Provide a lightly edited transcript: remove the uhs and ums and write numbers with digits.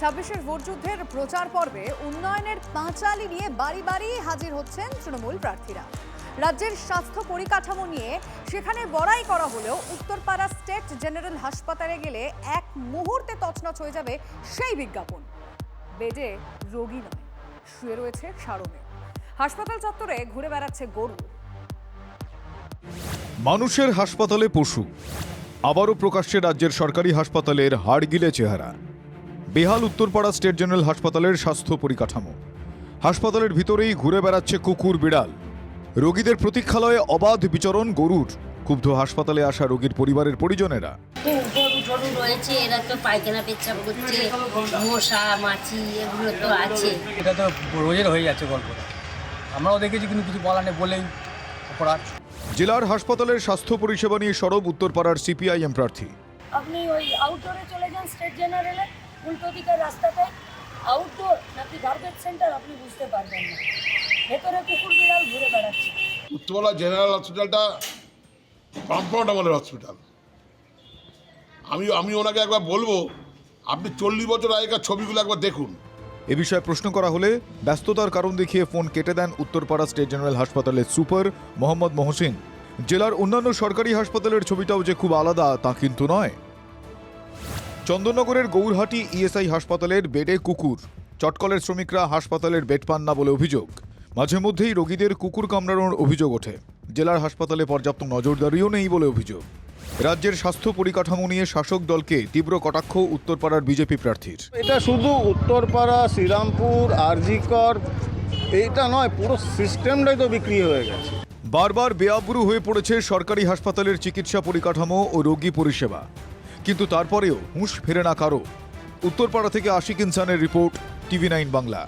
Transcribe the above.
ছাব্বিশের ভোটযুদ্ধের প্রচার পর্বে উন্নয়নের পাঁচালী নিয়ে বাড়ি বাড়ি হাজির হচ্ছেন তৃণমূল প্রার্থীরা। রাজ্যের স্বাস্থ্য পরিকাঠামো নিয়ে সেখানে বড়াই করা হলেও উত্তরপাড়া স্টেট জেনারেল হাসপাতালে গেলে এক মুহূর্তে তছনছ হয়ে যাবে সেই বিজ্ঞাপন। বেডে রোগী নয়, শুয়ে রয়েছে সারমে। হাসপাতাল চত্বরে ঘুরে বেড়াচ্ছে গরু। মানুষের হাসপাতালে পশু, আবারও প্রকাশ্যে রাজ্যের সরকারি হাসপাতালের হাড়গিলে চেহারা। বেহাল উত্তরপাড়া স্টেট জেনারেল হাসপাতালের স্বাস্থ্য পরিকাঠামো। হাসপাতালের ভিতরেই ঘুরে বেড়াচ্ছে কুকুর বিড়াল। রোগীদের প্রতীক্ষালয়ে অবাধ বিচরণ গরুর। ক্ষুব্ধ হাসপাতালে আসা রোগীর পরিবারের পরিজনেরা। গরু টরু রয়েছে, এরা তো পায়খানা পেচ্ছাপ করছে, মশা মাছি এগুলো তো আছে। এটা তো রোজের হয়ে যাচ্ছে গল্পটা, আমরাও দেখেছি কিন্তু কিছু বলা নেই বলেই অপরাধ। জেলার হাসপাতালের স্বাস্থ্য পরিষেবা নিয়ে সরব উত্তরপাড়ার সিপিআইএম প্রার্থী। আপনি ওই আউটডোরে চলে যান স্টেট জেনারেলে, উল্টো দিকের রাস্তাতে আউটডোর নাকি গার্বেজ সেন্টার আপনি বুঝতে পারবেন না। ভেতরে কুকুর বিড়াল ঘুরে বেড়াচ্ছে। উত্তরপাড়া জেনারেল হসপিটালটা বামফ্রন্ট আমলের হসপিটাল। আমি ওনাকে একবার বলবো, আপনি 40 বছর আগেকার ছবিগুলো একবার দেখুন। এ বিষয়ে প্রশ্ন করা হলে ব্যস্ততার কারণ দেখিয়ে ফোন কেটে দেন উত্তরপাড়া স্টেট জেনারেল হাসপাতালের সুপার মোহাম্মদ মহসিন। জেলার অন্যান্য সরকারি হাসপাতালের ছবিটাও যে খুব আলাদা তা কিন্তু নয়। চন্দননগরের গৌরহাটি ইএসআই হাসপাতালের বেডে কুকুর। চটকলের শ্রমিকরা হাসপাতালের বেড পান না বলে অভিযোগ। মাঝে মধ্যেই রোগীদের কুকুর কামড়ানোর অভিযোগ ওঠে। জেলার হাসপাতালে পর্যাপ্ত নজরদারিও নেই বলে অভিযোগ। রাজ্যের স্বাস্থ্য পরিকাঠামো নিয়ে শাসক দলকে তীব্র কটাক্ষ উত্তরপাড়ার বিজেপি প্রার্থীর। এটা শুধু উত্তরপাড়া, শ্রীরামপুর, আরজিকর এইটা নয়, পুরো সিস্টেমটাই তো বিক্রি হয়ে গেছে। বারবার বেআব্রু হয়ে পড়েছে সরকারি হাসপাতালের চিকিৎসা পরিকাঠামো ও রোগী পরিষেবা, কিন্তু তারপরেও হুঁশ ফেরে না কারো। উত্তরপাড়া থেকে আশিক ইনসানের রিপোর্ট, টিভি9 বাংলা।